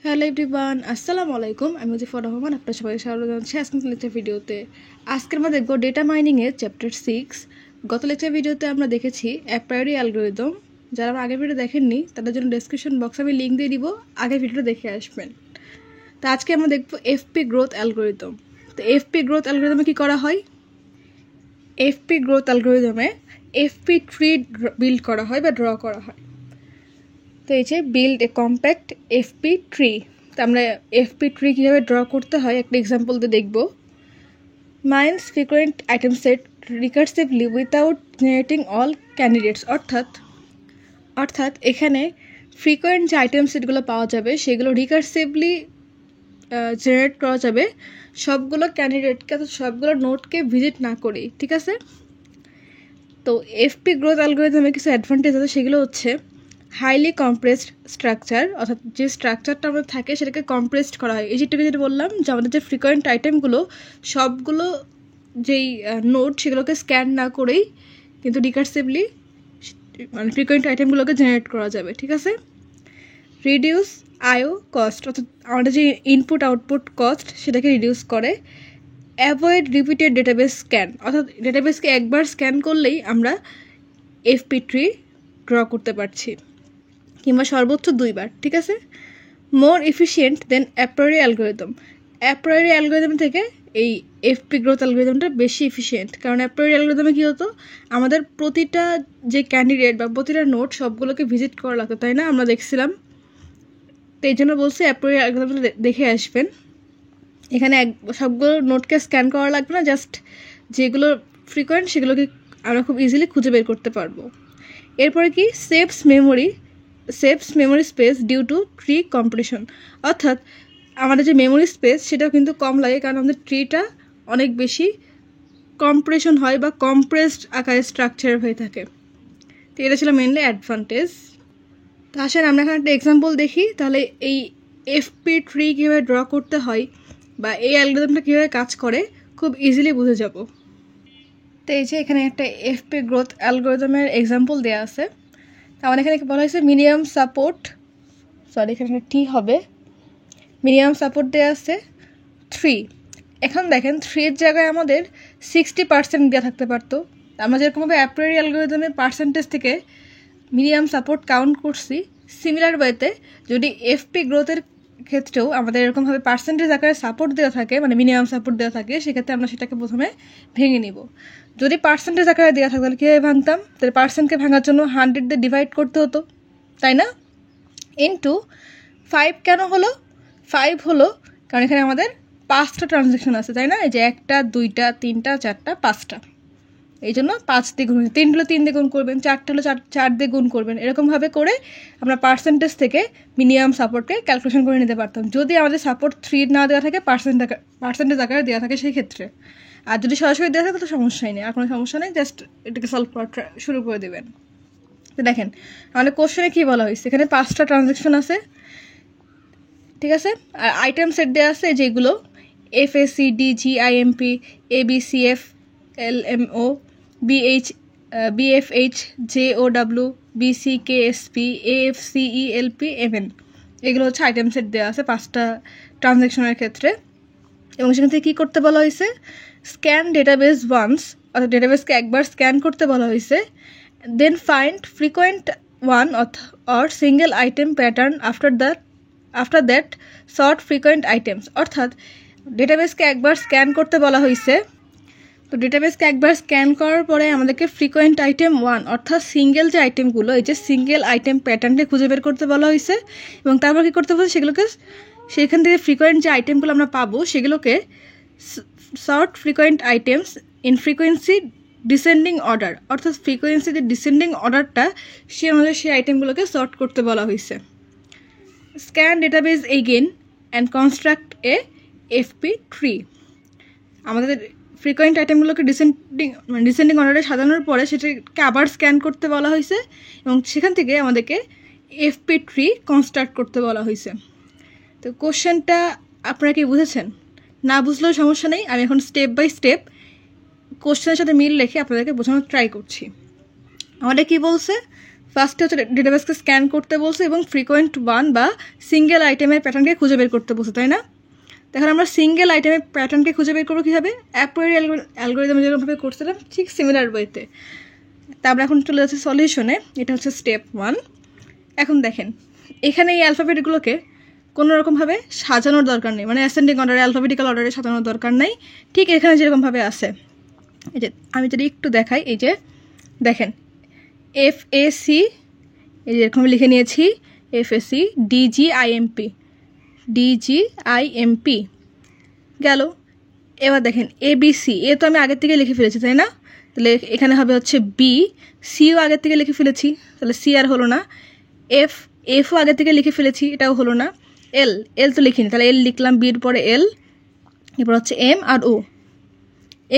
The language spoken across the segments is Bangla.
হ্যালো এভরিওয়ান, আসসালামু আলাইকুম। আমি মুজিফুর রহমান, আপনার সবাইকে স্বাগত জানাচ্ছি আজকের লেকচার ভিডিওতে। আজকের আমরা দেখব ডেটা মাইনিংয়ের চ্যাপ্টার 6। গত লেকচার ভিডিওতে আমরা দেখেছি অ্যাপ্রায়োরি অ্যালগরিদম। যারা আমার আগের ভিডিও দেখেননি তাদের জন্য ডেসক্রিপশন বক্সে আমি লিঙ্ক দিয়ে দিব, আগের ভিডিওটা দেখে আসবেন। তো আজকে আমরা দেখব এফপি গ্রোথ অ্যালগরিদম। তো এফপি গ্রোথ অ্যালগরিদমে কী করা হয়? এফপি গ্রোথ অ্যালগরিদমে এফপি ট্রি বিল্ড করা হয় বা ড্র করা হয়। তো এই যে build a compact FP tree. তো আমরা এফপি ট্রি কীভাবে ড্র করতে হয় একটা এক্সাম্পল দিয়ে দেখব। Mines frequent item set recursively without generating all candidates. অর্থাৎ এখানে ফ্রিকোয়েন্ট যে আইটেম সেটগুলো পাওয়া যাবে সেগুলো রিকার্সিভলি জেনারেট করা যাবে সবগুলো ক্যান্ডিডেটকে, সবগুলো নোটকে ভিজিট না করেই, ঠিক আছে? তো এফপি গ্রোথ অ্যালগরিদমে কিছু অ্যাডভান্টেজ আছে, সেগুলো হচ্ছে হাইলি কম্প্রেসড স্ট্রাকচার। অর্থাৎ যে স্ট্রাকচারটা আমাদের থাকে সেটাকে কম্প্রেসড করা হয়। এই যেটা বললাম যে আমাদের যে ফ্রিকোয়েন্ট আইটেমগুলো সবগুলো যেই নোট সেগুলোকে স্ক্যান না করেই কিন্তু রিকার্সিভলি মানে ফ্রিকোয়েন্ট আইটেমগুলোকে জেনারেট করা যাবে, ঠিক আছে? রিডিউস আইও কস্ট, অর্থাৎ আমাদের যে ইনপুট আউটপুট কস্ট সেটাকে রিডিউস করে। অ্যাভয়েড রিপিটেড ডেটাবেস স্ক্যান, অর্থাৎ ডেটাবেসকে একবার স্ক্যান করলেই আমরা এফপি ট্রি ড্র করতে পারছি, কিংবা সর্বোচ্চ 2 বার, ঠিক আছে? মোর এফিশিয়েন্ট দেন অ্যাপ্রায়োরি অ্যালগরিদম। অ্যাপ্রায়োরি অ্যালগরিদম থেকে এই এফপি গ্রোথ অ্যালগরিদমটা বেশি এফিশিয়েন্ট, কারণ অ্যাপ্রায়োরি অ্যালগরিদমে কী হতো, আমাদের প্রতিটা যে ক্যান্ডিডেট বা প্রতিটা নোট সবগুলোকে ভিজিট করা লাগতো, তাই না? আমরা দেখছিলাম। তো এই জন্য বলছি অ্যাপ্রায়োরি অ্যালগরিদমটা দেখে আসবেন। এখানে সবগুলো নোটকে স্ক্যান করা লাগবে না, জাস্ট যেগুলো ফ্রিকোয়েন্ট সেগুলোকে আমরা খুব ইজিলি খুঁজে বের করতে পারবো। এরপরে কি saves memory space due to tree compression. অর্থাৎ আমাদের যে মেমোরি স্পেস সেটাও কিন্তু কম লাগে, কারণ আমাদের ট্রিটা অনেক বেশি কম্প্রেশন হয় বা কম্প্রেসড আকারে স্ট্রাকচার হয়ে থাকে। তো এটা ছিল মেনলি অ্যাডভান্টেজ। তো আসেন আমরা এখানে একটা এক্সাম্পল দেখি, তাহলে এই এফপি ট্রি কীভাবে ড্র করতে হয় বা এই অ্যালগরিদমটা কীভাবে কাজ করে খুব ইজিলি বুঝে যাব। তো এই যে এখানে একটা এফপি গ্রোথ অ্যালগরিদমের এক্সাম্পল দেওয়া আছে। তো আমাদের এখানে বলা হয়েছে মিনিমাম সাপোর্ট, এখানে টি হবে, মিনিমাম সাপোর্ট দেওয়া আছে 3। এখন দেখেন 3-এর জায়গায় আমাদের 60% দেওয়া থাকতে পারতো। আমরা যেরকমভাবে অ্যাপ্রায়োরি অ্যালগরিদমের পার্সেন্টেজ থেকে মিনিমাম সাপোর্ট কাউন্ট করছি, সিমিলার ওয়েতে যদি এফপি গ্রোথের ক্ষেত্রেও আমাদের এরকমভাবে পার্সেন্টেজ আকারে সাপোর্ট দেওয়া থাকে, মানে মিনিমাম সাপোর্ট দেওয়া থাকে, সেক্ষেত্রে আমরা সেটাকে প্রথমে ভেঙে নিব। যদি পার্সেন্টেজ আকারে দেওয়া থাকতো তাহলে কীভাবে ভাঙতাম? তাহলে পার্সেন্টকে ভাঙার জন্য 100 দিয়ে ডিভাইড করতে হতো, তাই না? ইনটু 5 কেন হলো? 5 হলো কারণ এখানে আমাদের 5টা ট্রানজ্যাকশন আছে, তাই না? এই যে 1টা 2টা 3টা 4টা 5টা, এই জন্য 5 দিয়ে গুণ, 3 হলে 3 দিয়ে গুণ করবেন, 4টা হলে 4 দিয়ে গুণ করবেন। এরকমভাবে করে আমরা পার্সেন্টেজ থেকে মিনিমাম সাপোর্টকে ক্যালকুলেশন করে নিতে পারতাম, যদি আমাদের সাপোর্ট 3 না দেওয়া থাকে, পার্সেন্টেজ আকারে দেওয়া থাকে সেই ক্ষেত্রে। আর যদি সরাসরি দেওয়া থাকে তো সমস্যাই নেই, আর কোনো সমস্যা নেই, জাস্ট এটাকে সলভ করা শুরু করে দেবেন। তো দেখেন আমাদের কোশ্চেনে কী বলা হয়েছে, এখানে 5টা ট্রানজ্যাকশন আছে, ঠিক আছে? আর আইটেম সেট দেওয়া আছে যেগুলো FACDGIMP ABCF LMO BFH JOW BCKSP AFCELP MN, এগুলো হচ্ছে আইটেম সেট দেওয়া আছে 5টা ট্রানজ্যাকশনের ক্ষেত্রে। এবং সেখান থেকে কী করতে বলা হয়েছে, স্ক্যান ডেটাবেস ওয়ান্স, অর্থাৎ ডেটাবেসকে একবার স্ক্যান করতে বলা হয়েছে। Then find frequent one or single item pattern after that sort frequent items. অর্থাৎ ডেটাবেসকে একবার স্ক্যান করতে বলা হয়েছে। তো ডেটাবেসকে একবার স্ক্যান করার পরে আমাদেরকে ফ্রিকোয়েন্ট আইটেম 1 অর্থাৎ সিঙ্গেল যে আইটেমগুলো, এই যে সিঙ্গেল আইটেম প্যাটার্নকে খুঁজে বের করতে বলা হয়েছে। এবং তারপর কী করতে বলছে, সেগুলোকে সেখান থেকে ফ্রিকোয়েন্ট যে আইটেমগুলো আমরা পাবো সেগুলোকে sort frequent items in frequency descending order, অর্থাৎ ফ্রিকোয়েন্সি যে ডিসেন্ডিং অর্ডারটা সে আমাদের সেই আইটেমগুলোকে সর্ট করতে বলা হয়েছে। Scan database again and construct A FP tree. আমাদের ফ্রিকোয়েন্ট আইটেমগুলোকে ডিসেন্ডিং অর্ডারে সাজানোর পরে সেটাকে আবার স্ক্যান করতে বলা হয়েছে এবং সেখান থেকে আমাদেরকে এফপি ট্রি কনস্ট্রাক্ট করতে বলা হয়েছে। তো কোশ্চেনটা আপনারা কি বুঝেছেন? না বুঝলেও সমস্যা নেই, আমি এখন স্টেপ বাই স্টেপ কোশ্চেনের সাথে মিল রেখে আপনাদেরকে বোঝানোর ট্রাই করছি। আমাদের কি বলছে, ফার্স্টে হচ্ছে ডেটাবেসকে স্ক্যান করতে বলছে এবং ফ্রিকোয়েন্ট ওয়ান বা সিঙ্গেল আইটেমের প্যাটার্নকে খুঁজে বের করতে বলছে, তাই না? এখন আমরা সিঙ্গেল আইটেমের প্যাটার্নকে খুঁজে বের করবো কীভাবে? অ্যাপ্রিয়রি অ্যালগরিদম যেরকমভাবে করছিলাম ঠিক সিমিলার ওয়েতে। তা আমরা এখন চলে যাচ্ছি সলিউশনে। এটা হচ্ছে স্টেপ 1। এখন দেখেন এখানে এই অ্যালফাবেটগুলোকে কোনো রকমভাবে সাজানোর দরকার নেই, মানে অ্যাসেন্ডিং অর্ডারে অ্যালফাবেটিক্যাল অর্ডারে সাজানোর দরকার নেই। ঠিক এখানে যেরকমভাবে আছে, এই যে আমি যদি একটু দেখাই, এই যে দেখেন FAC, এই যে এরকম লিখে নিয়েছি FAC DGIMP গেল। এবার দেখেন ABC, এ তো আমি আগের থেকে লিখে ফেলেছি, তাই না? তাহলে এখানে হবে হচ্ছে B, সিও আগের থেকে লিখে ফেলেছি, তাহলে সি আর হলো না। এফও আগের থেকে লিখে ফেলেছি, এটাও হলো না। এল তো লিখিনি, তাহলে এল লিখলাম, বির পরে এল, এরপর হচ্ছে এম আর ও।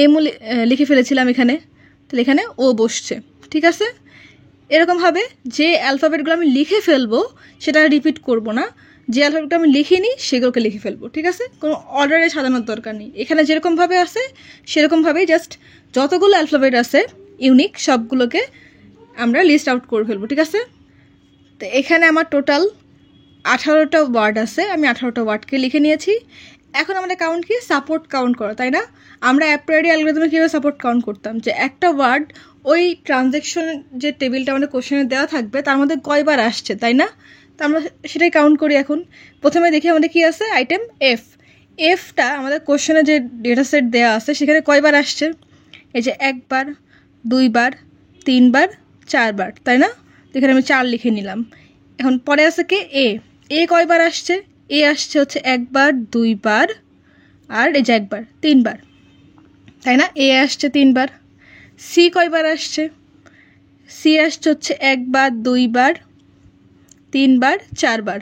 এমও লিখে ফেলেছিলাম এখানে, তাহলে এখানে ও বসছে। ঠিক আছে, এরকমভাবে যে অ্যালফাবেটগুলো আমি লিখে ফেলবো সেটা রিপিট করব না, যে অ্যালফাবেটটা আমি লিখিনি সেগুলোকে লিখে ফেলবো। ঠিক আছে, কোনো অর্ডারে সাজানোর দরকার নেই। এখানে যেরকমভাবে আছে সেরকমভাবেই জাস্ট যতগুলো অ্যালফাবেট আছে ইউনিক সবগুলোকে আমরা লিস্ট আউট করে ফেলবো। ঠিক আছে, তো এখানে আমার টোটাল 18টা ওয়ার্ড আছে, আমি 18টা ওয়ার্ডকে লিখে নিয়েছি। এখন আমাদের কাউন্ট কি? সাপোর্ট কাউন্ট করা, তাই না? আমরা অ্যাপ্রিয়রি অ্যালগরিদমে কীভাবে সাপোর্ট কাউন্ট করতাম, যে একটা ওয়ার্ড ওই ট্রানজ্যাকশন যে টেবিলটা আমাদের কোশ্চেনে দেওয়া থাকবে তার মধ্যে কয়বার আসছে, তাই না? তো আমরা সেটাই কাউন্ট করি। এখন প্রথমে দেখি আমাদের কী আছে, আইটেম এফটা আমাদের কোশ্চেনে যে ডেটা সেট দেওয়া আছে সেখানে কয়বার আসছে, এই যে 1 বার, 2 বার, 3 বার, 4 বার, তাই না? এখানে আমি 4 লিখে নিলাম। এখন পরে আছে কি এ কয়বার আসছে? এ আসছে হচ্ছে 1 বার, 2 বার, আর এই যে 1 বার, 3 বার, তাই না? এ আসছে 3 বার। সি কয়বার আসছে? সি আসছে হচ্ছে 1 বার, 2 বার, 3 বার, 4 বার,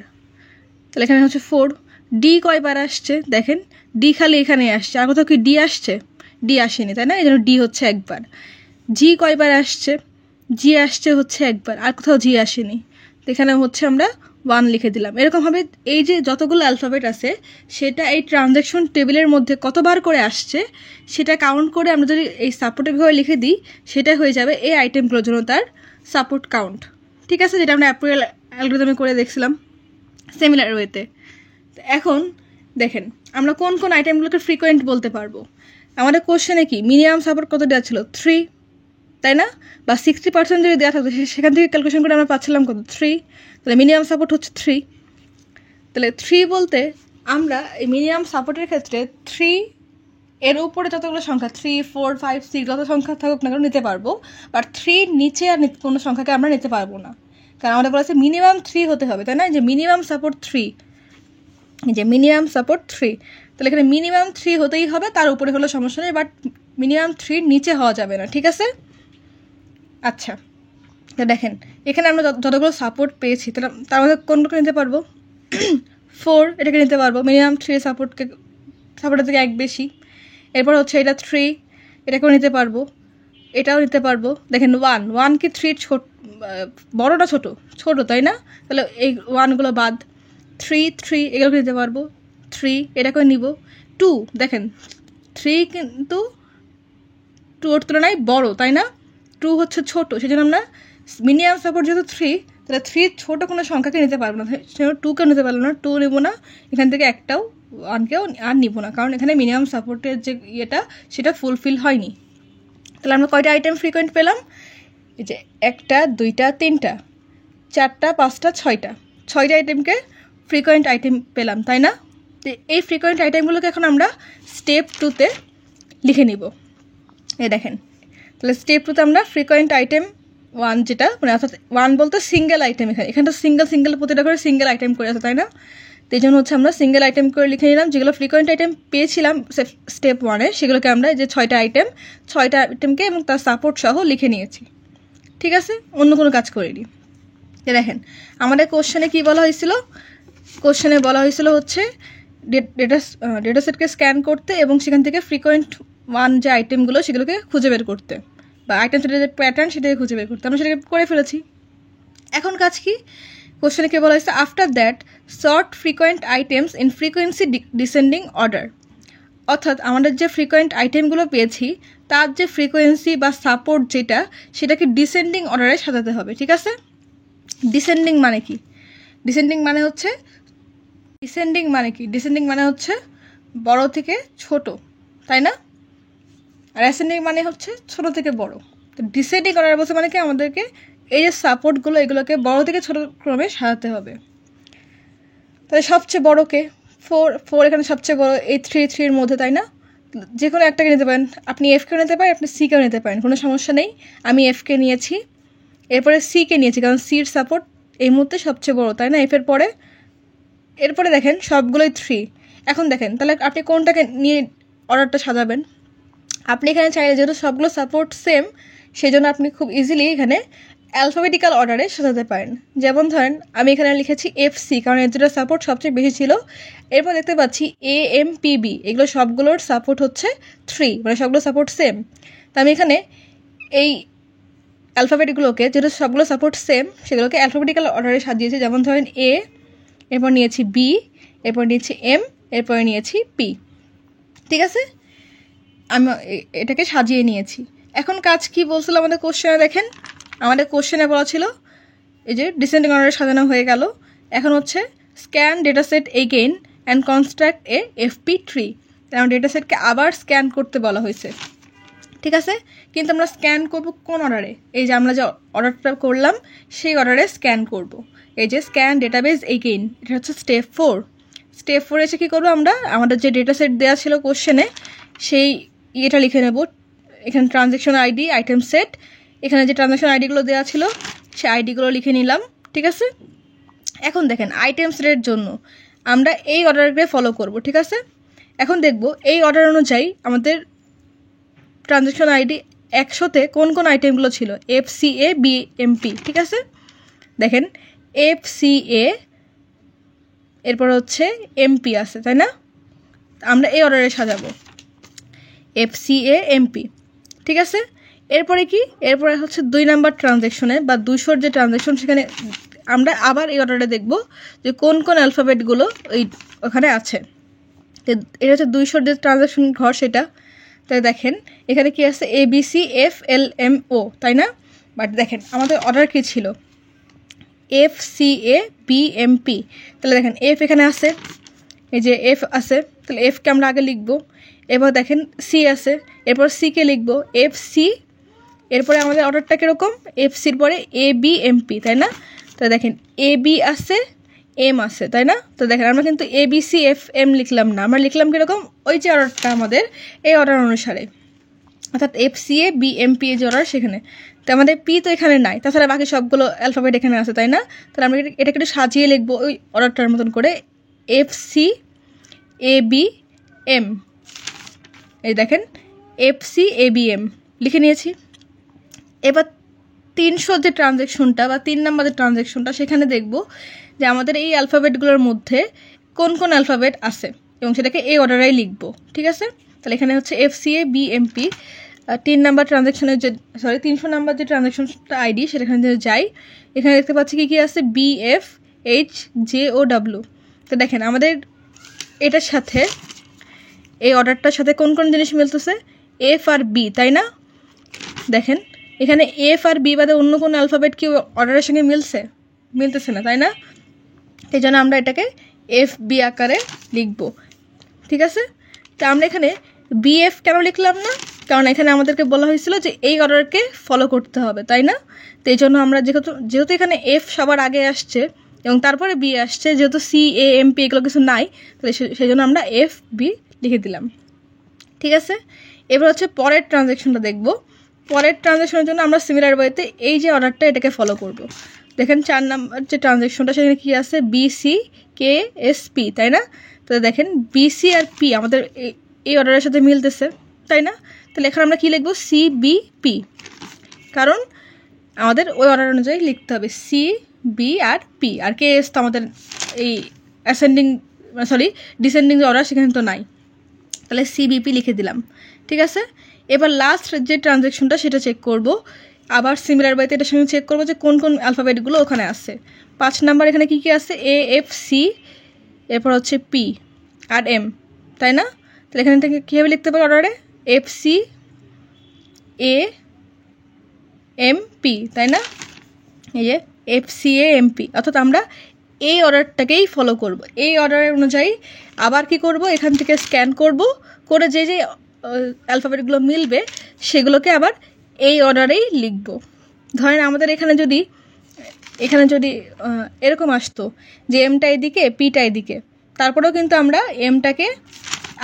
তাহলে এখানে হচ্ছে 4। ডি কয়বার আসছে? দেখেন ডি খালি এখানে আসছে, আর কোথাও কি ডি আসছে? ডি আসেনি, তাই না? এই জন্য ডি হচ্ছে 1 বার। জি কয়বার আসছে? জি আসছে হচ্ছে 1 বার, আর কোথাও জি আসেনি, তো এখানে হচ্ছে আমরা 1 লিখে দিলাম। এরকমভাবে এই যে যতগুলো অ্যালফাবেট আছে সেটা এই ট্রানজ্যাকশন টেবিলের মধ্যে কতবার করে আসছে সেটা কাউন্ট করে আমরা যদি এই সাপোর্টের ভাবে লিখে দিই সেটা হয়ে যাবে এই আইটেমগুলোর জন্য তার সাপোর্ট কাউন্ট। ঠিক আছে, যেটা আমরা অ্যাপ্রিয়রি অ্যালগরিদমে করে দেখছিলাম সিমিলার ওয়েতে। এখন দেখেন আমরা কোন কোন আইটেমগুলোকে ফ্রিকোয়েন্ট বলতে পারবো। আমাদের কোশ্চেনে কি মিনিমাম সাপোর্ট কত দেওয়া ছিল? 3, তাই না? বা 60% যদি দেওয়া থাকতো সেখান থেকে ক্যালকুলেশন করে আমরা পাচ্ছিলাম কত? 3। তাহলে মিনিমাম সাপোর্ট হচ্ছে 3। তাহলে 3 বলতে আমরা এই মিনিমাম সাপোর্টের ক্ষেত্রে 3 এর উপরে যতগুলো সংখ্যা 3, 4, 5, 6 যত সংখ্যা থাকুক না কেন নিতে পারবো, বাট 3 নিচে আর কোনো সংখ্যাকে আমরা নিতে পারবো না, কারণ আমাদের বলেছে মিনিমাম 3 হতে হবে, তাই না? যে মিনিমাম সাপোর্ট 3, যে মিনিমাম সাপোর্ট 3, তাহলে এখানে মিনিমাম 3 হতেই হবে, তার উপরে হলো সমস্যা নেই, বাট মিনিমাম 3 নিচে হওয়া যাবে না। ঠিক আছে, আচ্ছা দেখেন এখানে আমরা যতগুলো সাপোর্ট পেয়েছি তার মধ্যে কোনটাকে নিতে পারবো? 4 এটাকে নিতে পারবো, মিনিমাম 3 সাপোর্টের থেকে 1 বেশি। এরপর হচ্ছে এটা 3, এটাকেও নিতে পারবো, এটাও নিতে পারবো। দেখেন 1 কি 3 বড় না ছোটো? ছোটো, তাই না? তাহলে এই 1গুলো বাদ। 3 এগুলোকে নিতে পারবো, 3 এটাকেও নিব। 2 দেখেন 3 কিন্তু 2 তুলনায় বড়, তাই না? 2 হচ্ছে ছোটো, সেই জন্য আমরা মিনিমাম সাপোর্ট যেহেতু 3, তাহলে 3 ছোটো কোনো সংখ্যাকে নিতে পারবো না, সেজন্য 2কেও নিতে পারবো না, 2 নেবো না। এখান থেকে একটাও 1কেও আর নিব না, কারণ এখানে মিনিমাম সাপোর্টের যে ইয়েটা সেটা ফুলফিল হয়নি। তাহলে আমরা কয়টা আইটেম ফ্রিকোয়েন্ট পেলাম? এই যে 1টা, 2টা, 3টা, 4টা, 5টা, 6টা আইটেমকে ফ্রিকোয়েন্ট আইটেম পেলাম, তাই না? তো এই ফ্রিকোয়েন্ট আইটেমগুলোকে এখন আমরা স্টেপ 2তে লিখে নিব। এই দেখেন, তাহলে স্টেপ 2তে আমরা ফ্রিকোয়েন্ট আইটেম 1 যেটা, মানে অর্থাৎ 1 বলতে সিঙ্গেল আইটেম, এখানে তো সিঙ্গেল প্রতিটা করে সিঙ্গেল আইটেম করে আছে, তাই না? তো এই জন্য হচ্ছে আমরা সিঙ্গেল আইটেম করে লিখে নিলাম। যেগুলো ফ্রিকোয়েন্ট আইটেম পেয়েছিলাম স্টেপ 1-এ সেগুলোকে আমরা যে 6টা আইটেমকে এবং তার সাপোর্ট সহ লিখে নিয়েছি। ঠিক আছে, অন্য কোনো কাজ করিনি। দেখেন আমাদের কোশ্চেনে কি বলা হয়েছিল? কোশ্চেনে বলা হয়েছিল হচ্ছে ডেটা সেটকে স্ক্যান করতে এবং সেখান থেকে ফ্রিকোয়েন্ট 1 যে আইটেমগুলো সেগুলোকে খুঁজে বের করতে, বা আইটেম সেটের যে প্যাটার্ন সেটাকে খুঁজে বের করতে। আমরা সেটাকে করে ফেলেছি। এখন কাজ কি? কোশ্চেনে কে বলা হয়েছে after that sort frequent items in frequency descending order, অর্থাৎ আমাদের যে ফ্রিকোয়েন্ট আইটেমগুলো পেয়েছি তার যে ফ্রিকোয়েন্সি বা সাপোর্ট যেটা সেটাকে ডিসেন্ডিং অর্ডারে সাজাতে হবে। ঠিক আছে, ডিসেন্ডিং মানে কি? ডিসেন্ডিং মানে হচ্ছে বড় থেকে ছোট, তাই না? আর অ্যাসেন্ডিং মানে হচ্ছে ছোট থেকে বড়। তো ডিসেন্ডিং অর্ডার বলতে মানে কি, আমাদেরকে এই যে সাপোর্টগুলো এগুলোকে বড় থেকে ছোট ক্রমে সাজাতে হবে। তাহলে সবচেয়ে বড়কে 4 এখানে সবচেয়ে বড় এই 3 মধ্যে, তাই না? যে কোনো একটাকে নিতে পারেন, আপনি এফকেও নিতে পারেন, আপনি সিকেও নিতে পারেন, কোনো সমস্যা নেই। আমি এফকে নিয়েছি, এরপরে সিকে নিয়েছি, কারণ সির সাপোর্ট এই মুহূর্তে সবচেয়ে বড়, তাই না? এফের পরে এরপরে দেখেন সবগুলোই 3। এখন দেখেন তাহলে আপনি কোনটাকে নিয়ে অর্ডারটা সাজাবেন। আপনি এখানে চাইলে যেহেতু সবগুলো সাপোর্ট সেম, সেই জন্য আপনি খুব ইজিলি এখানে অ্যালফাবেটিক্যাল অর্ডারে সাজাতে পারেন। যেমন ধরেন আমি এখানে লিখেছি এফসি, কারণ এর দুটো সাপোর্ট সবচেয়ে বেশি ছিল। এরপর দেখতে পাচ্ছি AMPB, এগুলো সবগুলোর সাপোর্ট হচ্ছে 3, মানে সবগুলো সাপোর্ট সেম। তো আমি এখানে এই অ্যালফাবেটগুলোকে, যেহেতু সবগুলো সাপোর্ট সেম, সেগুলোকে অ্যালফাবেটিক্যাল অর্ডারে সাজিয়েছি। যেমন ধরেন A, এরপর নিয়েছি B, এরপর নিয়েছি M, এরপরে নিয়েছি P। ঠিক আছে, আমি এটাকে সাজিয়ে নিয়েছি। এখন কাজ কি বলছিল আমাদের কোশ্চেনে, দেখেন আমাদের কোশ্চেনে বলা ছিল এই যে ডিসেন্ডিং অর্ডারে সাজানো হয়ে গেল। এখন হচ্ছে scan data set again and construct A FP tree, কারণ ডেটা সেটকে আবার স্ক্যান করতে বলা হয়েছে। ঠিক আছে, কিন্তু আমরা স্ক্যান করব কোন অর্ডারে? এই যে আমরা যে অর্ডারটা করলাম সেই অর্ডারে স্ক্যান করব। এই যে স্ক্যান ডেটাবেস এগেইন, এটা হচ্ছে স্টেপ 4। স্টেপ 4 এসে কী করবো, আমরা আমাদের যে ডেটা সেট দেওয়া ছিল কোশ্চেনে সেই ইয়েটা লিখে নেব। এখানে ট্রানজ্যাকশন আইডি, আইটেম সেট, এখানে যে ট্রানজ্যাকশন আইডিগুলো দেওয়া ছিল সেই আইডিগুলো লিখে নিলাম। ঠিক আছে, এখন দেখেন আইটেম সেটের জন্য আমরা এই অর্ডারকে ফলো করব। ঠিক আছে, এখন দেখব এই অর্ডার অনুযায়ী আমাদের ট্রানজ্যাকশন আইডি 100-তে কোন কোন আইটেমগুলো ছিল, FCA BMP। ঠিক আছে, দেখেন FCA, এরপর হচ্ছে MP আছে, তাই না? আমরা এই অর্ডারে সাজাবো FCA MP। ঠিক আছে, এরপরে কি, এরপরে হচ্ছে 2 নাম্বার ট্রানজ্যাকশনে বা 200-র যে ট্রানজ্যাকশন, সেখানে আমরা আবার এই অর্ডারে দেখব যে কোন কোন অ্যালফাবেটগুলো ওখানে আছে। এটা হচ্ছে 200-র যে ট্রানজ্যাকশন ঘর সেটা। তাই দেখেন এখানে কি আছে, ABCFLMO, তাই না? বাট দেখেন আমাদের অর্ডার কি ছিল, FCA BMP। তাহলে দেখেন F এখানে আছে, এই যে F আছে, তাহলে Fকে আমরা আগে লিখবো। এবার দেখেন C আছে, এরপর Cকে লিখবো FC। এরপরে আমাদের অর্ডারটা কীরকম, FCর পরে ABMP, তাই না? তো দেখেন AB আছে, M আছে, তাই না? তো দেখেন আমরা কিন্তু ABCFM লিখলাম না, আমরা লিখলাম কীরকম, ওই যে অর্ডারটা আমাদের এই অর্ডার অনুসারে, অর্থাৎ FCA BMP যে অর্ডার সেখানে। তো আমাদের P তো এখানে নাই, তাছাড়া বাকি সবগুলো অ্যালফাবেট এখানে আছে, তাই না? তাহলে আমরা এটাকে একটু সাজিয়ে লিখবো ওই অর্ডারটার মতন করে, FCABM। এই দেখেন FCABM লিখে নিয়েছি। এবার 300 যে ট্রানজ্যাকশনটা বা 3 নম্বরের ট্রানজ্যাকশনটা, সেখানে দেখব যে আমাদের এই অ্যালফাবেটগুলোর মধ্যে কোন কোন অ্যালফাবেট আছে এবং সেটাকে এই অর্ডারেই লিখব। ঠিক আছে, তাহলে এখানে হচ্ছে FCA BMP 3 নাম্বার ট্রানজ্যাকশনের যে 300 নাম্বার যে ট্রানজ্যাকশনটা আইডি, সেখানে যাই, এখানে দেখতে পাচ্ছি কি কি আছে, BFHJOW। তো দেখেন আমাদের এটার সাথে, এই অর্ডারটার সাথে কোন কোন জিনিস মিলতেছে, F আর B, তাই না? দেখেন এখানে F আর B বাদে অন্য কোনো অ্যালফাবেট কি অর্ডারের সঙ্গে মিলতেছে না, তাই না? এই জন্য আমরা এটাকে FB আকারে লিখব। ঠিক আছে, তো আমরা এখানে BF কেন লিখলাম না, কারণ এখানে আমাদেরকে বলা হয়েছিল যে এই অর্ডারকে ফলো করতে হবে, তাই না? তো এই জন্য আমরা যেহেতু এখানে F সবার আগে আসছে এবং তারপরে B আসছে, যেহেতু CAMP এগুলো কিছু নাই, তাহলে সেই জন্য আমরা FB লিখে দিলাম। ঠিক আছে, এবার হচ্ছে পরের ট্রানজ্যাকশনটা দেখব। পরের ট্রানজ্যাকশনের জন্য আমরা সিমিলার ওয়েতে এই যে অর্ডারটা এটাকে ফলো করব। দেখেন 4 নাম্বার যে ট্রানজ্যাকশনটা, সেখানে কী আছে, BCKSP, তাই না? তো দেখেন BC আর P আমাদের এই অর্ডারের সাথে মিলতেছে, তাই না? তাহলে এখানে আমরা কী লিখব, CBP, কারণ আমাদের ওই অর্ডার অনুযায়ী লিখতে হবে CB আর P। আর KS তো আমাদের এই ডিসেন্ডিং যে অর্ডার সেখানে তো নাই, তাহলে CBP লিখে দিলাম। ঠিক আছে, এবার লাস্ট যে ট্রানজ্যাকশনটা সেটা চেক করব। আবার সিমিলার ওয়েতে এটার সঙ্গে চেক করবো যে কোন কোন অ্যালফাবেটগুলো ওখানে আছে। 5 নাম্বার এখানে কী কী আছে, AFC, এরপর হচ্ছে P আর M, তাই না? তাহলে এখানে থেকে কীভাবে লিখতে পারি অর্ডারে, FCAMP, তাই না? এই যে FCAMP, অর্থাৎ আমরা এই অর্ডারটাকেই ফলো করব। এই অর্ডারের অনুযায়ী আবার কি করব, এখান থেকে স্ক্যান করব, করে যে যে অ্যালফাবেটগুলো মিলবে সেগুলোকে আবার এই অর্ডারেই লিখব। ধরেন আমাদের এখানে যদি এরকম আসতো যে এমটা এদিকে পিটা এদিকে, তারপরেও কিন্তু আমরা এমটাকে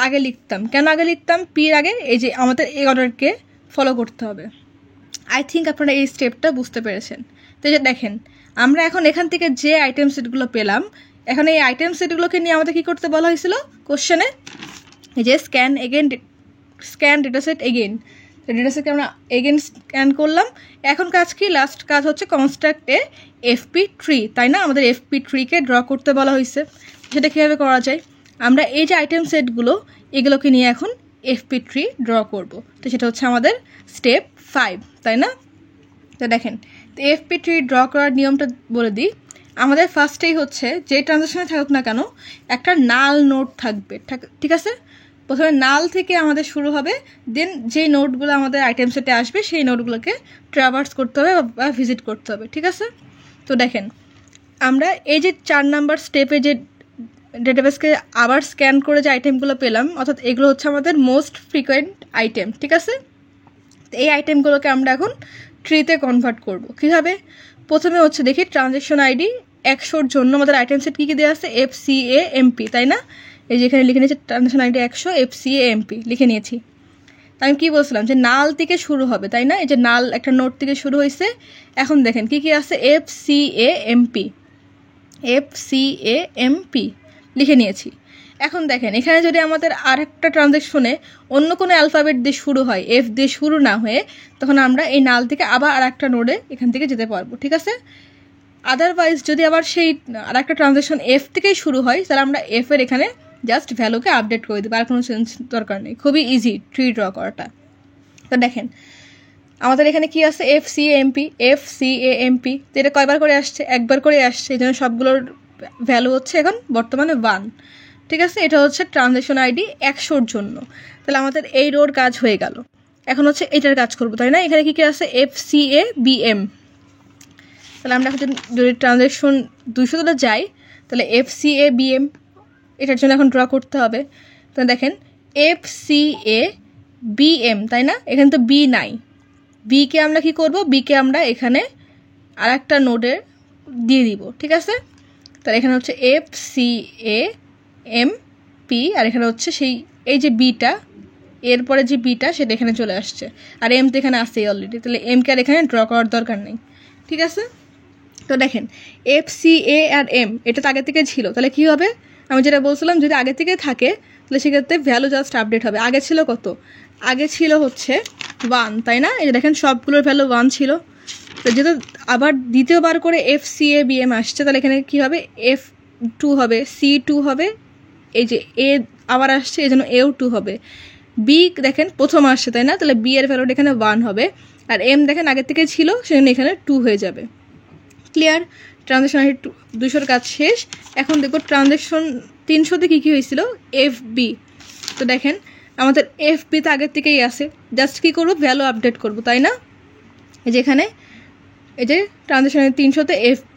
আগে লিখতাম। কেন আগে লিখতাম? পির আগে এই যে আমাদের এই অর্ডারকে ফলো করতে হবে। আই থিঙ্ক আপনারা এই স্টেপটা বুঝতে পেরেছেন। তো যে দেখেন আমরা এখন এখান থেকে যে আইটেম সেটগুলো পেলাম, এখন এই আইটেম সেটগুলোকে নিয়ে আমাদের কী করতে বলা হয়েছিল কোশ্চেনে, যে scan data set again. Data সেটকে আমরা এগেইন স্ক্যান করলাম। এখন কাজ কি? লাস্ট কাজ হচ্ছে কনস্ট্রাক্টে FP ট্রি, তাই না? আমাদের FP ট্রিকে ড্র করতে বলা হয়েছে। সেটা কীভাবে করা যায়? আমরা এই যে আইটেম সেটগুলো এগুলোকে নিয়ে এখন FP ট্রি ড্র করব। তো সেটা হচ্ছে আমাদের স্টেপ 5, তাই না? তো দেখেন, তো FP ট্রি ড্র করার নিয়মটা বলে দিই। আমাদের ফার্স্টেই হচ্ছে যে ট্রানজাকশনে থাকুক না কেন একটা নাল নোড থাকবে, ঠিক আছে? প্রথমে নাল থেকে আমাদের শুরু হবে, দেন যেই নোটগুলো আমাদের আইটেম সেটে আসবে সেই নোটগুলোকে ট্রাভার্স করতে হবে বা ভিজিট করতে হবে, ঠিক আছে? তো দেখেন আমরা এই যে 4 নাম্বার স্টেপে যে ডেটাবেসকে আবার স্ক্যান করে যে আইটেমগুলো পেলাম, অর্থাৎ এগুলো হচ্ছে আমাদের মোস্ট ফ্রিকোয়েন্ট আইটেম, ঠিক আছে? তো এই আইটেমগুলোকে আমরা এখন ট্রিতে কনভার্ট করব। কীভাবে? প্রথমে হচ্ছে দেখি ট্রানজ্যাকশন আইডি 100-র জন্য আমাদের আইটেম সেট কী কী দেওয়া আছে? FCAMP, তাই না? এই যে এখানে লিখে নিয়েছি ট্রানজ্যাকশন আইডি 100 FCAMP লিখে নিয়েছি। আমি কি বলছিলাম যে নাল থেকে শুরু হবে, তাই না? এই যে নাল একটা নোট থেকে শুরু হয়েছে। এখন দেখেন কি কি আছে? FCAMP লিখে নিয়েছি। এখন দেখেন এখানে যদি আমাদের আরেকটা ট্রানজ্যাকশনে অন্য কোনো অ্যালফাবেট দিয়ে শুরু হয়, F দিয়ে শুরু না হয়ে, তখন আমরা এই নাল থেকে আবার আরেকটা নোডে এখান থেকে যেতে পারবো, ঠিক আছে? আদারওয়াইজ যদি আবার সেই আরেকটা ট্রানজ্যাকশন F থেকেই শুরু হয়, তাহলে আমরা F এর এখানে জাস্ট ভ্যালুকে আপডেট করে দেবো, আর কোনো চেঞ্জ দরকার নেই। খুবই ইজি ট্রি ড্র করাটা। তো দেখেন আমাদের এখানে কি আছে? FCAMP। তো এটা কয়বার করে আসছে? একবার করে আসছে, এই জন্য সবগুলোর ভ্যালু হচ্ছে এখন বর্তমানে 1, ঠিক আছে? এটা হচ্ছে ট্রানজ্যাকশন আইডি 100-র জন্য। তাহলে আমাদের এই রোর কাজ হয়ে গেল। এখন হচ্ছে এটার কাজ করবো, তাই না? এখানে কি কি আছে? FCABM। তাহলে আমরা যদি ট্রানজ্যাকশন 200 যাই, তাহলে FCABM এটার জন্য এখন ড্র করতে হবে। তো দেখেন FCABM, তাই না? এখানে তো বি নাই। বিকে আমরা কি করব? বিকে আমরা এখানে আর একটা নোডে দিয়ে দিব, ঠিক আছে? তাহলে এখানে হচ্ছে FCAMP, আর এখানে হচ্ছে এই যে বিটা, এরপরে যে বিটা সেটা এখানে চলে আসছে, আর এম তো এখানে আসছেই অলরেডি। তাহলে এমকে আর এখানে ড্র করার দরকার নেই, ঠিক আছে? তো দেখেন FCA আর M এটা তো আগে থেকে ছিল, তাহলে কি হবে? আমি যেটা বলছিলাম, যদি আগে থেকে থাকে তাহলে সেক্ষেত্রে ভ্যালু জাস্ট আপডেট হবে। আগে ছিল কত? আগে ছিল হচ্ছে 1, তাই না? এই যে দেখেন সবগুলোর ভ্যালু 1 ছিল। তো যেহেতু আবার দ্বিতীয়বার করে FCABM আসছে, তাহলে এখানে কী হবে? F2 হবে, C2 হবে, এই যে A আবার আসছে এই জন্য AO 2 হবে। বি দেখেন প্রথম আসছে, তাই না? তাহলে বি এর ভ্যালুটা এখানে 1 হবে, আর এম দেখেন আগে থেকে ছিল সেজন্য এখানে 2 হয়ে যাবে। ক্লিয়ার? ট্রানজ্যাকশন 200-র কাজ শেষ। এখন দেখো ট্রানজ্যাকশন 300-তে কী কী হয়েছিল? FB। তো দেখেন আমাদের FB তো আগের থেকেই আছে, জাস্ট কী করবো? ভ্যালু আপডেট করব, তাই না? এই যে এখানে এই যে ট্রানজ্যাকশন 300-তে FB।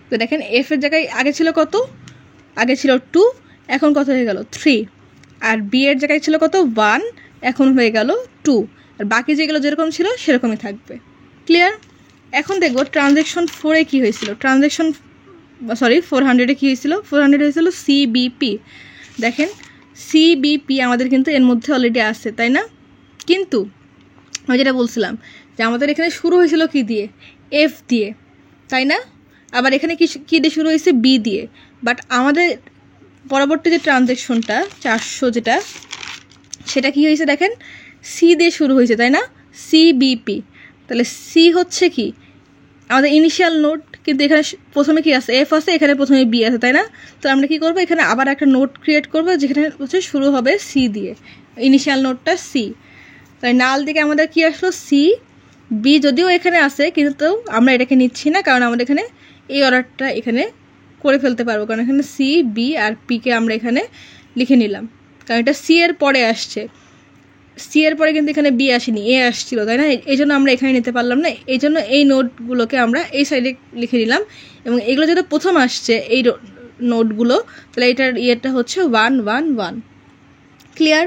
তো দেখেন F এর জায়গায় আগে ছিল কত? আগে ছিল 2, এখন কত হয়ে গেল? 3। আর বি এর জায়গায় ছিল কত? 1, এখন হয়ে গেল 2। আর বাকি যেগুলো যেরকম ছিল সেরকমই থাকবে। ক্লিয়ার? এখন দেখবো ট্রানজ্যাকশন 4-এ কী হয়েছিল। 400-এ কী হয়েছিল? 400 হয়েছিল CBP। দেখেন CBP আমাদের কিন্তু এর মধ্যে অলরেডি আছে, তাই না? কিন্তু আমি যেটা বলছিলাম যে আমাদের এখানে শুরু হয়েছিল কি দিয়ে? F দিয়ে, তাই না? আবার এখানে কি দিয়ে শুরু হয়েছে? B দিয়ে। বাট আমাদের পরবর্তী যে ট্রানজ্যাকশনটা 400 যেটা, সেটা কি হয়েছে দেখেন? C দিয়ে শুরু হয়েছে, তাই না? CBP। তাহলে C হচ্ছে কি? আমাদের ইনিশিয়াল নোট, কিন্তু এখানে প্রথমে কি আছে? F আছে, এখানে প্রথমে B আছে, তাই না? তো আমরা কি করব? এখানে আবার একটা নোট ক্রিয়েট করব যেখানে হচ্ছে শুরু হবে C দিয়ে, ইনিশিয়াল নোটটা C। তাই নাল দিকে আমাদের কি আসলো? C। B যদিও এখানে আছে কিন্তু আমরা এটাকে নিচ্ছি না, কারণ আমাদের এখানে এই অর্ডারটা এখানে করে ফেলতে পারবো, কারণ এখানে C, B আর P কে আমরা এখানে লিখে নিলাম, কারণ এটা C এর পরে আসছে। সি এর পরে কিন্তু এখানে বি আসেনি, এ আসছিল, তাই না? এই জন্য আমরা এখানে নিতে পারলাম না, এই জন্য এই নোটগুলোকে আমরা এই সাইডে লিখে নিলাম। এবং এগুলো যেহেতু প্রথম আসছে এই নোটগুলো, তাহলে এটার ইয়েটা হচ্ছে 1 1 1। ক্লিয়ার?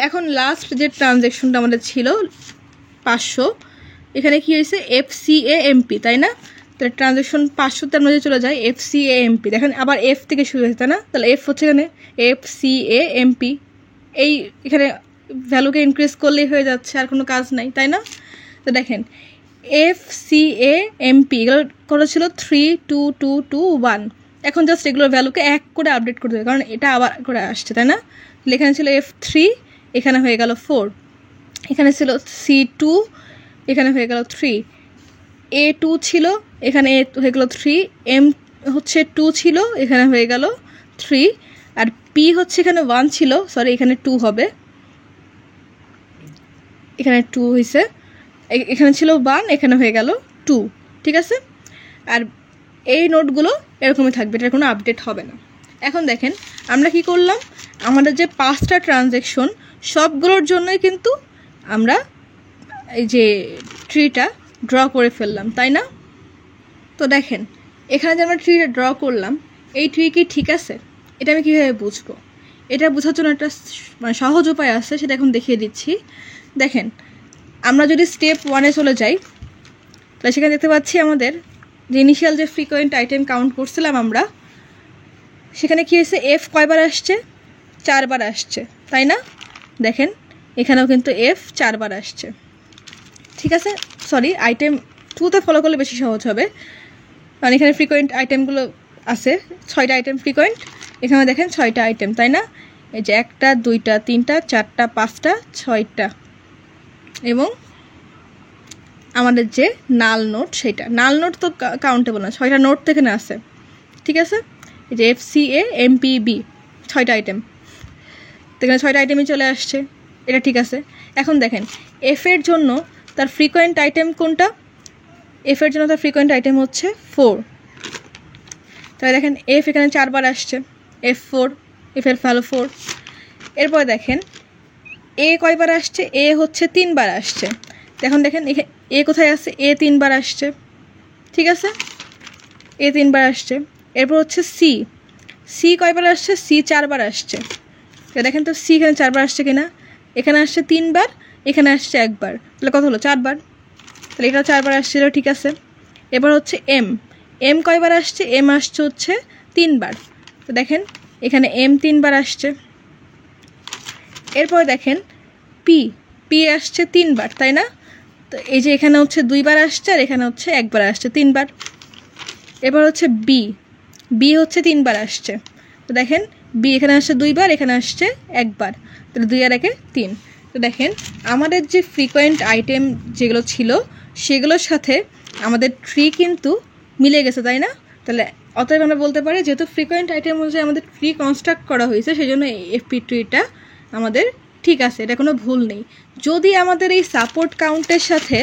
এখন লাস্ট যে ট্রানজ্যাকশনটা আমাদের ছিল 500, এখানে কি হয়েছে FCAMP, তাই না? তাহলে ট্রানজ্যাকশন 500তে আমরা চলে যাই FCAMP, দেখেন আবার এফ থেকে শুরু হয়েছে, তাই না? তাহলে এফ হচ্ছে এখানে FCAMP, এই এখানে ভ্যালুকে ইনক্রিজ করলেই হয়ে যাচ্ছে, আর কোনো কাজ নাই, তাই না? তো দেখেন FCAMP এগুলো করেছিল 3 2 2 2 1, এখন জাস্ট এগুলোর ভ্যালুকে 1 করে আপডেট করতে হবে, কারণ এটা আবার করে আসছে, তাই না? এখানে ছিল F3, এখানে হয়ে গেল 4, এখানে ছিল C2, এখানে হয়ে গেল 3, A2 ছিল, এখানে A হয়ে গেল 3, M হচ্ছে 2 ছিল, এখানে হয়ে গেল 3, আর P হচ্ছে এখানে 1 ছিল, সরি এখানে 2 হবে, এখানে 2 হয়েছে, এখানে ছিল 1, এখানে হয়ে গেল 2, ঠিক আছে? আর এই নোটগুলো এরকমই থাকবে, এটার কোনো আপডেট হবে না। এখন দেখেন আমরা কি করলাম, আমাদের যে 5টা ট্রানজ্যাকশন সবগুলোর জন্যই কিন্তু আমরা এই যে ট্রিটা ড্র করে ফেললাম, তাই না? তো দেখেন এখানে যে আমরা ট্রিটা ড্র করলাম, এই ট্রি কি ঠিক আছে? এটা আমি কীভাবে বুঝবো? এটা বোঝার জন্য একটা মানে সহজ উপায় আছে, সেটা এখন দেখিয়ে দিচ্ছি। দেখেন আমরা যদি স্টেপ 1-এ চলে যাই, তাহলে সেখানে দেখতে পাচ্ছি আমাদের যে ইনিশিয়াল যে ফ্রিকোয়েন্ট আইটেম কাউন্ট করছিলাম আমরা, সেখানে কী হয়েছে, এফ কয়বার আসছে? 4 বার আসছে, তাই না? দেখেন এখানেও কিন্তু এফ 4 বার আসছে, ঠিক আছে? সরি, আইটেম 2তে ফলো করলে বেশি সহজ হবে, কারণ এখানে ফ্রিকোয়েন্ট আইটেমগুলো আছে, 6টা আইটেম ফ্রিকোয়েন্ট, এখানে দেখেন 6টা আইটেম, তাই না? এই যে 1টা 2টা 3টা 4টা 5টা 6টা, এবং আমাদের যে নাল নোট, সেটা নাল নোট তো কাউন্টেবল না, 6টা নোট তো এখানে আছে, ঠিক আছে? এই যে FCAMPB 6টা আইটেম, তো এখানে 6টা আইটেমই চলে আসছে, এটা ঠিক আছে। এখন দেখেন এফের জন্য তার ফ্রিকোয়েন্ট আইটেম কোনটা? এফের জন্য তার ফ্রিকোয়েন্ট আইটেম হচ্ছে 4, তাহলে দেখেন এফ এখানে 4 বার আসছে, F4, এফের ভ্যালু 4। এরপরে দেখেন এ কয়বার আসছে? এ হচ্ছে 3 বার আসছে, এখন দেখেন এ কোথায় আসছে? এ 3 বার আসছে, ঠিক আছে? এ 3 বার আসছে। এরপর হচ্ছে সি কয়বার আসছে? সি 4 বার আসছে, দেখেন তো সি এখানে 4 বার আসছে কিনা? এখানে আসছে 3 বার, এখানে আসছে 1 বার, তাহলে কত হলো? 4 বার, তাহলে এটা 4 বার আসছিল, ঠিক আছে? এবার হচ্ছে এম কয়বার আসছে? এম আসছে হচ্ছে 3 বার, তো দেখেন এখানে এম 3 বার আসছে। এরপর দেখেন পি আসছে 3 বার, তাই না? তো এই যে এখানে হচ্ছে 2 বার আসছে, আর এখানে হচ্ছে 1 বার আসছে, 3 বার। এবার হচ্ছে বি হচ্ছে 3 বার আসছে, তো দেখেন বি এখানে আসছে 2 বার, এখানে আসছে 1 বার, তাহলে 2 আর 1 3। তো দেখেন আমাদের যে ফ্রিকোয়েন্ট আইটেম যেগুলো ছিল সেগুলোর সাথে আমাদের ট্রি কিন্তু মিলে গেছে, তাই না? তাহলে অতএব আমরা বলতে পারি যেহেতু ফ্রিকোয়েন্ট আইটেম অনুযায়ী আমাদের ট্রি কনস্ট্রাক্ট করা হয়েছে, সেই জন্য এই এফপি ট্রিটা আমাদের ঠিক আছে, এটা কোনো ভুল নেই। যদি আমাদের এই সাপোর্ট কাউন্টের সাথে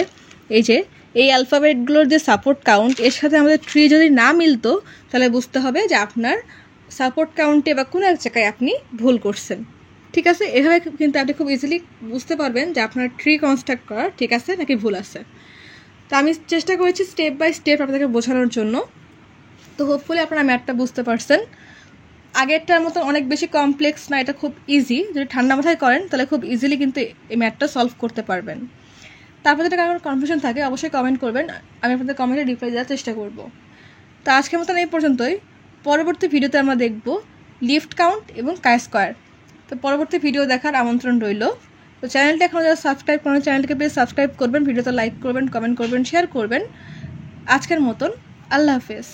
এই যে এই অ্যালফাবেটগুলোর যে সাপোর্ট কাউন্ট, এর সাথে আমাদের ট্রি যদি না মিলতো, তাহলে বুঝতে হবে যে আপনার সাপোর্ট কাউন্টে বা কোনো এক জায়গায় আপনি ভুল করছেন, ঠিক আছে? এভাবে কিন্তু আপনি খুব ইজিলি বুঝতে পারবেন যে আপনার ট্রি কনস্ট্রাক্ট করা ঠিক আছে নাকি ভুল আছে। তো আমি চেষ্টা করেছি স্টেপ বাই স্টেপ আপনাদেরকে বোঝানোর জন্য, তো হোপফুলি আপনারা ম্যাথটা বুঝতে পারছেন। আগেরটার মতো অনেক বেশি কমপ্লেক্স না, এটা খুব ইজি, যদি ঠান্ডা মাথায় করেন তাহলে খুব ইজিলি কিন্তু এই ম্যাথটা সলভ করতে পারবেন। তারপর যদি কারোর কনফিউশন থাকে অবশ্যই কমেন্ট করবেন, আমি আপনাদের কমেন্টে রিপ্লাই দেওয়ার চেষ্টা করব। তো আজকের মতন এই পর্যন্তই। পরবর্তী ভিডিওতে আমরা দেখব লিফট কাউন্ট এবং কাই স্কোয়ার। তো পরবর্তী ভিডিও দেখার আমন্ত্রণ রইল। তো চ্যানেলটা এখনও যারা সাবস্ক্রাইব করেন চ্যানেলটাকে প্লিজ সাবস্ক্রাইব করবেন, ভিডিওতে লাইক করবেন, কমেন্ট করবেন, শেয়ার করবেন। আজকের মতন আল্লাহ হাফেজ।